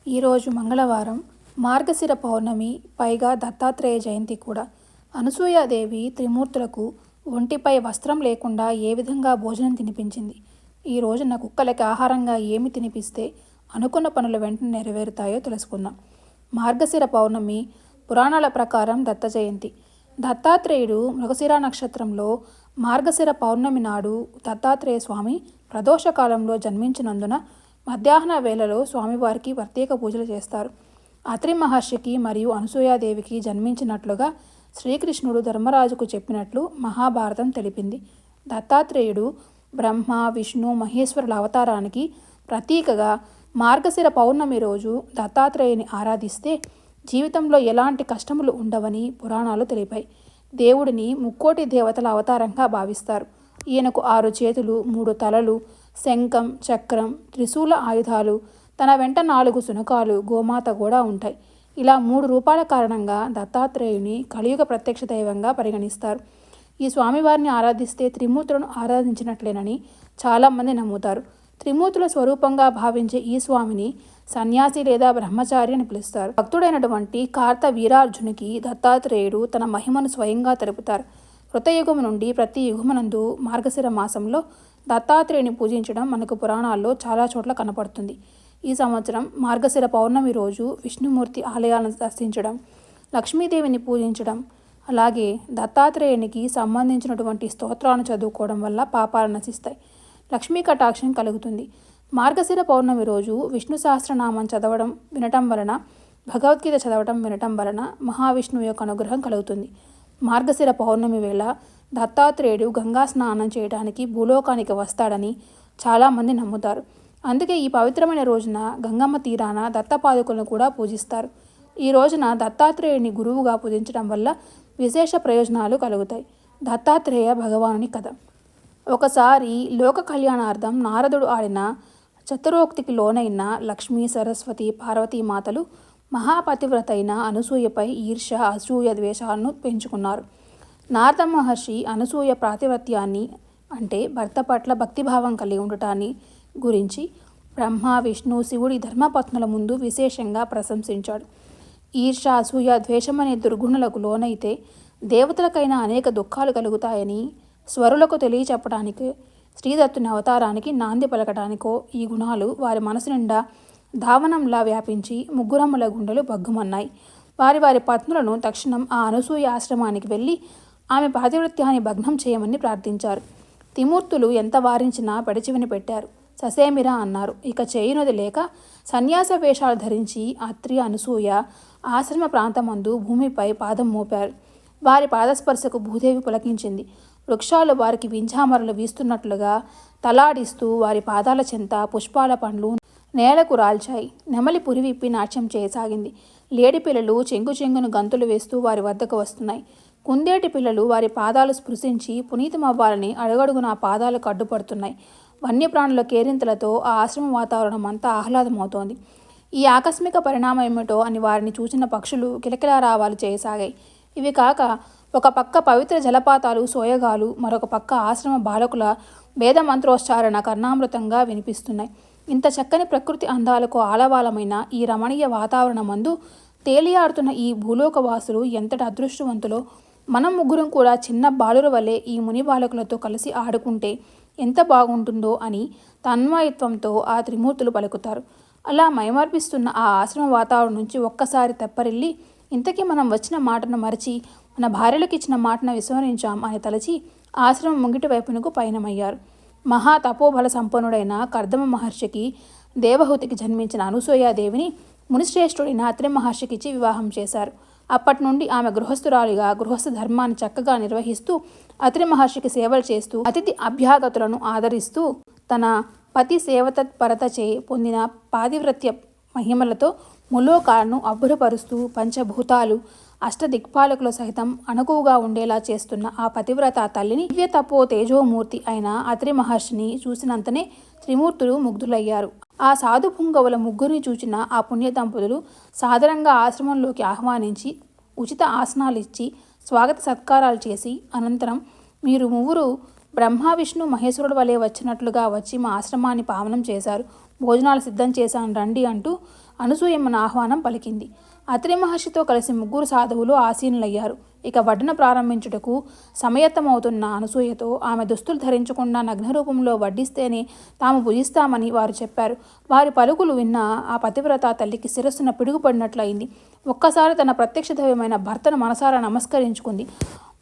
ఈరోజు మంగళవారం, మార్గశిర పౌర్ణమి, పైగా దత్తాత్రేయ జయంతి కూడా. అనసూయాదేవి త్రిమూర్తులకు ఒంటిపై వస్త్రం లేకుండా ఏ విధంగా భోజనం తినిపించింది? ఈ రోజున కుక్కలకి ఆహారంగా ఏమి తినిపిస్తే అనుకున్న పనులు వెంటనే నెరవేరుతాయో తెలుసుకుందాం. మార్గశిర పౌర్ణమి పురాణాల ప్రకారం దత్త జయంతి. దత్తాత్రేయుడు మృగశిర నక్షత్రంలో మార్గశిర పౌర్ణమి నాడు దత్తాత్రేయ స్వామి ప్రదోషకాలంలో జన్మించినందున మధ్యాహ్న వేళలో స్వామివారికి ప్రత్యేక పూజలు చేస్తారు. అత్రి మహర్షికి మరియు అనసూయాదేవికి జన్మించినట్లుగా శ్రీకృష్ణుడు ధర్మరాజుకు చెప్పినట్లు మహాభారతం తెలిపింది. దత్తాత్రేయుడు బ్రహ్మ, విష్ణు, మహేశ్వరుల అవతారానికి ప్రతీకగా మార్గశిర పౌర్ణమి రోజు దత్తాత్రేయుని ఆరాధిస్తే జీవితంలో ఎలాంటి కష్టములు ఉండవని పురాణాలు తెలిపాయి. దేవుడిని ముక్కోటి దేవతల అవతారంగా భావిస్తారు. ఈయనకు 6 చేతులు, 3 తలలు, శంఖం, చక్రం, త్రిశూల ఆయుధాలు, తన వెంట 4 శునకాలు, గోమాత కూడా ఉంటాయి. ఇలా 3 రూపాల కారణంగా దత్తాత్రేయుని కలియుగ ప్రత్యక్ష దైవంగా పరిగణిస్తారు. ఈ స్వామివారిని ఆరాధిస్తే త్రిమూర్తులను ఆరాధించినట్లేనని చాలామంది నమ్ముతారు. త్రిమూర్తుల స్వరూపంగా భావించే ఈ స్వామిని సన్యాసి లేదా బ్రహ్మచారి అని పిలుస్తారు. భక్తుడైనటువంటి కార్త వీరార్జునికి దత్తాత్రేయుడు తన మహిమను స్వయంగా తెలుపుతారు. కృతయుగము నుండి ప్రతి యుగమునందు మార్గశిర మాసంలో దత్తాత్రేయుని పూజించడం మనకు పురాణాల్లో చాలా చోట్ల కనపడుతుంది. ఈ సంవత్సరం మార్గశిర పౌర్ణమి రోజు విష్ణుమూర్తి ఆలయాలను దర్శించడం, లక్ష్మీదేవిని పూజించడం, అలాగే దత్తాత్రేయునికి సంబంధించినటువంటి స్తోత్రాలను చదువుకోవడం వల్ల పాపాలు నశిస్తాయి, లక్ష్మీ కటాక్షం కలుగుతుంది. మార్గశిర పౌర్ణమి రోజు విష్ణు సహస్రనామం చదవడం వినటం వలన, భగవద్గీత చదవడం వినటం వలన మహావిష్ణువు యొక్క అనుగ్రహం కలుగుతుంది. మార్గశిర పౌర్ణమి వేళ దత్తాత్రేయుడు గంగా స్నానం చేయడానికి భూలోకానికి వస్తాడని చాలామంది నమ్ముతారు. అందుకే ఈ పవిత్రమైన రోజున గంగమ్మ తీరాన దత్తపాదుకలను కూడా పూజిస్తారు. ఈ రోజున దత్తాత్రేయుని గురువుగా పూజించడం వల్ల విశేష ప్రయోజనాలు కలుగుతాయి. దత్తాత్రేయ భగవానుని కథ. ఒకసారి లోక కళ్యాణార్థం నారదుడు ఆడిన చతురోక్తికి లోనైన లక్ష్మీ, సరస్వతి, పార్వతీ మాతలు మహాపతివ్రత అయిన అనసూయపై ఈర్ష్య, అసూయ, ద్వేషాలను పెంచుకున్నారు. నారద మహర్షి అనసూయ ప్రాతివ్రత్యాన్ని, అంటే భర్త పట్ల భక్తిభావం కలిగి ఉండటాన్ని గురించి బ్రహ్మ, విష్ణు, శివుడి ధర్మపత్నుల ముందు విశేషంగా ప్రశంసించాడు. ఈర్ష్య, అసూయ, ద్వేషమనే దుర్గుణులకు లోనైతే దేవతలకైనా అనేక దుఃఖాలు కలుగుతాయని స్వరులకు తెలియచెప్పడానికి, శ్రీదత్తుని అవతారానికి నాంది పలకటానికో ఈ గుణాలు వారి మనసు నిండా ధావనంలా వ్యాపించి ముగ్గురమ్మల గుండెలు బగ్గుమన్నాయి. వారి వారి పత్నులను తక్షణం ఆ అనసూయ ఆశ్రమానికి వెళ్ళి ఆమె పాతివ్రత్యాన్ని భగ్నం చేయమని ప్రార్థించారు. త్రిమూర్తులు ఎంత వారించినా పెడచెవిన పెట్టారు. ససేమిరా అన్నారు. ఇక చేయునది లేక సన్యాస వేషాలు ధరించి అత్రి, అనసూయ ఆశ్రమ ప్రాంతమందు భూమిపై పాదం మోపారు. వారి పాదస్పర్శకు భూదేవి పులకించింది. వృక్షాలు వారికి వింజామరలు వీస్తున్నట్లుగా తలాడిస్తూ వారి పాదాల చెంత పుష్పాల పండ్లు నేలకు రాల్చాయి. నెమలి పురివిప్పి నాట్యం చేయసాగింది. లేడి పిల్లలు చెంగు చెంగును గంతులు వేస్తూ వారి వద్దకు వస్తున్నాయి. కుందేటి పిల్లలు వారి పాదాలు స్పృశించి పునీతమవ్వాలని అడుగడుగున ఆ పాదాలకు అడ్డుపడుతున్నాయి. వన్యప్రాణుల కేరింతలతో ఆ ఆశ్రమ వాతావరణం అంతా ఆహ్లాదమవుతోంది. ఈ ఆకస్మిక పరిణామం ఏమిటో అని వారిని చూసిన పక్షులు కిలకిలారావాలు చేయసాగాయి. ఇవి కాక ఒక పక్క పవిత్ర జలపాతాలు, సోయగాలు, మరొక పక్క ఆశ్రమ బాలకుల వేద మంత్రోచ్చారణ కర్ణామృతంగా వినిపిస్తున్నాయి. ఇంత చక్కని ప్రకృతి అందాలకు ఆలవాలమైన ఈ రమణీయ వాతావరణమందు తేలియాడుతున్న ఈ భూలోకవాసులు ఎంతటి అదృష్టవంతులో, మనం ముగ్గురం కూడా చిన్న బాలుర వలె ఈ ముని బాలకులతో కలిసి ఆడుకుంటే ఎంత బాగుంటుందో అని తన్మయత్వంతో ఆ త్రిమూర్తులు పలుకుతారు. అలా మైమర్పిస్తున్న ఆ ఆశ్రమ వాతావరణం నుంచి ఒక్కసారి తెప్పరిల్లి, ఇంతకీ మనం వచ్చిన మాటను మరచి మన భార్యలకు ఇచ్చిన మాటను విస్మరించాం అని తలచి ఆశ్రమం ముంగిటి వైపునకు పయనమయ్యారు. మహా తపోబల సంపన్నుడైన కర్దమ మహర్షికి దేవహూతికి జన్మించిన అనసూయాదేవిని మునిశ్రేష్ఠుడైన అత్రి మహర్షికిచ్చి వివాహం చేశారు. అప్పటి నుండి ఆమె గృహస్థురాలిగా గృహస్థ ధర్మాన్ని చక్కగా నిర్వహిస్తూ అత్రి మహర్షికి సేవలు చేస్తూ అతిథి అభ్యాగతులను ఆదరిస్తూ తన పతి సేవతత్పరతచే పొందిన పాతివ్రత్య మహిమలతో ములోకాలను అబ్బురపరుస్తూ పంచభూతాలు, అష్టదిక్పాలకులు సహితం అణకువగా ఉండేలా చేస్తున్న ఆ పతివ్రత తల్లిని, దివ్య తపో తేజోమూర్తి అయిన అత్రి మహర్షిని చూసినంతనే త్రిమూర్తులు ముగ్ధులయ్యారు. ఆ సాధు పుంగవుల ముగ్గురిని చూచిన ఆ పుణ్య దంపతులు సాదరంగా ఆశ్రమంలోకి ఆహ్వానించి ఉచిత ఆసనాలు ఇచ్చి స్వాగత సత్కారాలు చేసి అనంతరం, మీరు ముగ్గురు బ్రహ్మ, విష్ణు, మహేశ్వరుడు వలె వచ్చినట్లుగా వచ్చి మా ఆశ్రమాన్ని పావనం చేశారు. భోజనాలు సిద్ధం చేశాను రండి అంటూ అనసూయమ్మను ఆహ్వానం పలికింది. అత్రి మహర్షితో కలిసి ముగ్గురు సాధువులు ఆసీనులయ్యారు. ఇక వడ్డన ప్రారంభించుటకు సమయత్తమవుతున్న అనసూయతో ఆమె దుస్తులు ధరించకుండా నగ్నరూపంలో వడ్డిస్తేనే తాము భుజిస్తామని వారు చెప్పారు. వారి పలుకులు విన్న ఆ పతివ్రత తల్లికి శిరస్సున పిడుగుపడినట్లయింది. ఒక్కసారి తన ప్రత్యక్ష దైవమైన భర్తను మనసారా నమస్కరించుకుంది.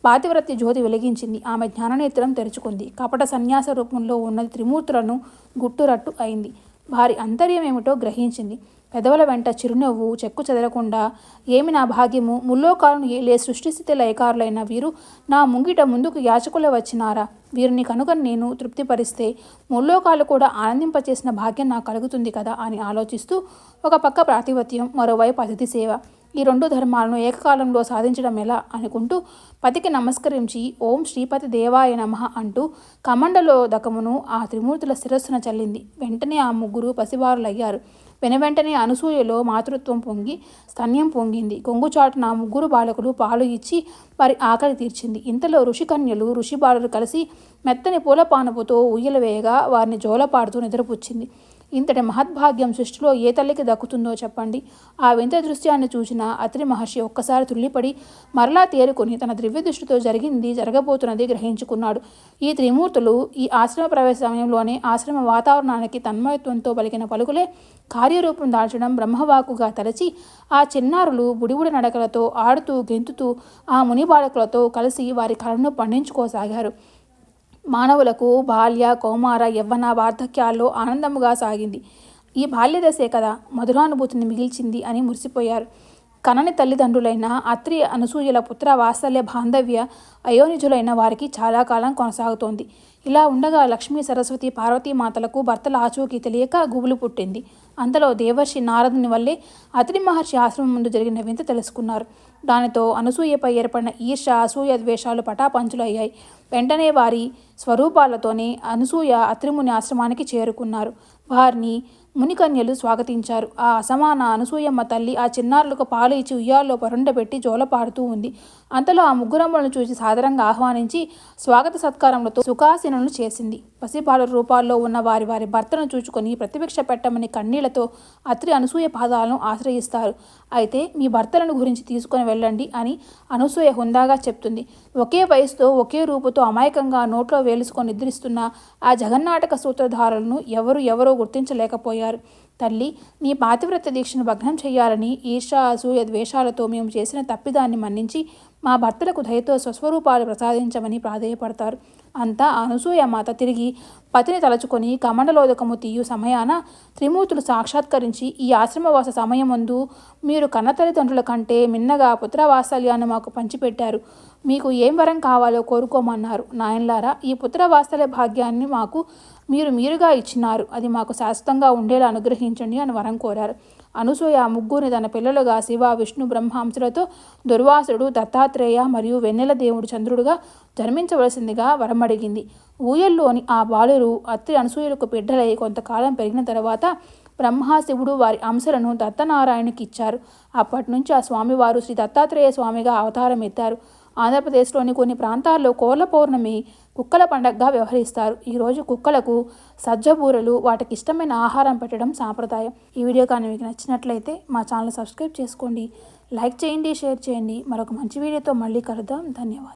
పాతివ్రత్య జ్యోతి వెలిగించింది. ఆమె జ్ఞాననేత్రం తెరుచుకుంది. కపట సన్యాస రూపంలో ఉన్నది త్రిమూర్తులను గుట్టురట్టు అయింది. వారి అంతర్యం ఏమిటో గ్రహించింది. పెదవుల వెంట చిరునవ్వు చెక్కు చెదరకుండా, ఏమి నా భాగ్యము, ముల్లోకాలను ఏలే సృష్టిస్థితి లయకారులైన వీరు నా ముంగిట ముందుకు యాచకుల వచ్చినారా? వీరిని కనుక నేను తృప్తిపరిస్తే ముల్లోకాలు కూడా ఆనందింపచేసిన భాగ్యం నాకు కలుగుతుంది కదా అని ఆలోచిస్తూ ఒక పక్క ప్రాతిపత్యం, మరోవైపు అతిథి సేవ, ఈ రెండు ధర్మాలను ఏకకాలంలో సాధించడం ఎలా అనుకుంటూ పతికి నమస్కరించి ఓం శ్రీపతి దేవాయ నమః అంటూ కమండలో దకమును ఆ త్రిమూర్తుల శిరస్సున చల్లింది. వెంటనే ఆ ముగ్గురు పసివారులయ్యారు. వెనువెంటనే అనసూయలో మాతృత్వం పొంగి స్తన్యం పొంగింది. కొంగుచాటున ఆ ముగ్గురు బాలకులు పాలు ఇచ్చి వారి ఆకలి తీర్చింది. ఇంతలో ఋషికన్యలు ఋషిబాలురు కలిసి మెత్తని పూలపానపుతో ఉయ్యల వేయగా వారిని జోలపాడుతూ నిద్రపుచ్చింది. ఇంతటి మహద్భాగ్యం సృష్టిలో ఏ తల్లికి దక్కుతుందో చెప్పండి. ఆ వింత దృశ్యాన్ని చూసిన అత్రి మహర్షి ఒక్కసారి తుల్లిపడి మరలా తేరుకొని తన దివ్య దృష్టితో జరిగింది జరగబోతున్నది గ్రహించుకున్నాడు. ఈ త్రిమూర్తులు ఈ ఆశ్రమ ప్రవేశ సమయంలోనే ఆశ్రమ వాతావరణానికి తన్మయత్వంతో పలికిన పలుకులే కార్యరూపం దాల్చడం బ్రహ్మవాకుగా తలచి ఆ చిన్నారులు బుడిబుడి నడకలతో ఆడుతూ గెంతుతూ ఆ ముని బాలకులతో కలిసి వారి కళను పండించుకోసాగారు. మానవులకు బాల్య, కౌమార, యవ్వన, వార్ధక్యాల్లో ఆనందముగా సాగింది. ఈ బాల్యదశే కదా మధురానుభూతిని మిగిల్చింది అని మురిసిపోయారు. కనని తల్లిదండ్రులైన అత్రి అనసూయల పుత్ర వాత్సల్య బాంధవ్య అయోనిజులైన వారికి చాలా కాలం కొనసాగుతోంది. ఇలా ఉండగా లక్ష్మీ, సరస్వతి, పార్వతీమాతలకు భర్తల ఆచూకీ తెలియక గుబులు పుట్టింది. అంతలో దేవర్షి నారదుని వల్లే అత్రి మహర్షి ఆశ్రమం ముందు జరిగిన వింత తెలుసుకున్నారు. దానితో అనసూయపై ఏర్పడిన ఈర్ష, అసూయ, ద్వేషాలు పటాపంచులు అయ్యాయి. వెంటనే వారి స్వరూపాలతోనే అనసూయ అత్రిముని ఆశ్రమానికి చేరుకున్నారు. వారిని మునికన్యలు స్వాగతించారు. ఆ అసమాన అనసూయమ్మ తల్లి ఆ చిన్నారులకు పాలు ఇచ్చి ఉయ్యాల్లో పరుండబెట్టి జోలపాడుతూ ఉంది. అంతలో ఆ ముగ్గురమ్మలను చూసి సాదరంగా ఆహ్వానించి స్వాగత సత్కారములతో సుఖాసీనులను చేసింది. పసిబాలుర రూపాల్లో ఉన్న వారి వారి భర్తను చూచుకొని ప్రతిభిక్ష పెట్టమని కన్నీళ్లతో అత్రి అనసూయ పాదాలను ఆశ్రయిస్తారు. అయితే మీ భర్తలను గురించి తీసుకొని వెళ్ళండి అని అనసూయ హుందాగా చెప్తుంది. ఒకే వయసుతో ఒకే రూపుతో అమాయకంగా నోట్లో వేలుసుకొని నిద్రిస్తున్న ఆ జగన్నాటక సూత్రధారులను ఎవరో గుర్తించలేకపోయారు. తల్లి, నీ పాతివ్రత్య దీక్షను భగ్నం చేయాలని ఈర్ష, అసూయ, ద్వేషాలతో మేము చేసిన తప్పిదాన్ని మన్నించి మా భర్తలకు దయతో స్వస్వరూపాలు ప్రసాదించమని ప్రాధేయపడతారు. అంతా అనసూయ మాత తిరిగి పతిని తలచుకొని కమండలోదకము తీయు సమయాన త్రిమూర్తులు సాక్షాత్కరించి ఈ ఆశ్రమవాస సమయమందు మీరు కన్న తల్లిదండ్రుల కంటే మిన్నగా పుత్రవాత్సల్యాన్ని మాకు పంచిపెట్టారు. మీకు ఏం వరం కావాలో కోరుకోమన్నారు. నాయనలారా, ఈ పుత్రవాత్సల్య భాగ్యాన్ని మాకు మీరుగా ఇచ్చినారు. అది మాకు శాశ్వతంగా ఉండేలా అనుగ్రహించండి అని వరం కోరారు. అనసూయ ఆ ముగ్గురిని తన పిల్లలుగా శివ, విష్ణు, బ్రహ్మాంశులతో దుర్వాసుడు, దత్తాత్రేయ మరియు వెన్నెల దేవుడు చంద్రుడుగా జన్మించవలసిందిగా వరమడిగింది. ఊయల్లోని ఆ బాలురు అత్రి అనసూయలకు బిడ్డలై కొంతకాలం పెరిగిన తర్వాత బ్రహ్మ, శివుడు వారి అంశలను దత్తనారాయణకి ఇచ్చారు. అప్పటి నుంచి ఆ స్వామివారు శ్రీ దత్తాత్రేయ స్వామిగా అవతారం ఎత్తారు. ఆంధ్రప్రదేశ్లోని కొన్ని ప్రాంతాల్లో కోళ్ల పౌర్ణమి కుక్కల పండగగా వ్యవహరిస్తారు. ఈరోజు కుక్కలకు సజ్జబూరలు, వాటికి ఇష్టమైన ఆహారం పెట్టడం సాంప్రదాయం. ఈ వీడియో కానీ మీకు నచ్చినట్లయితే మా ఛానల్ సబ్స్క్రైబ్ చేసుకోండి, లైక్ చేయండి, షేర్ చేయండి. మరొక మంచి వీడియోతో మళ్ళీ కలుద్దాం. ధన్యవాదాలు.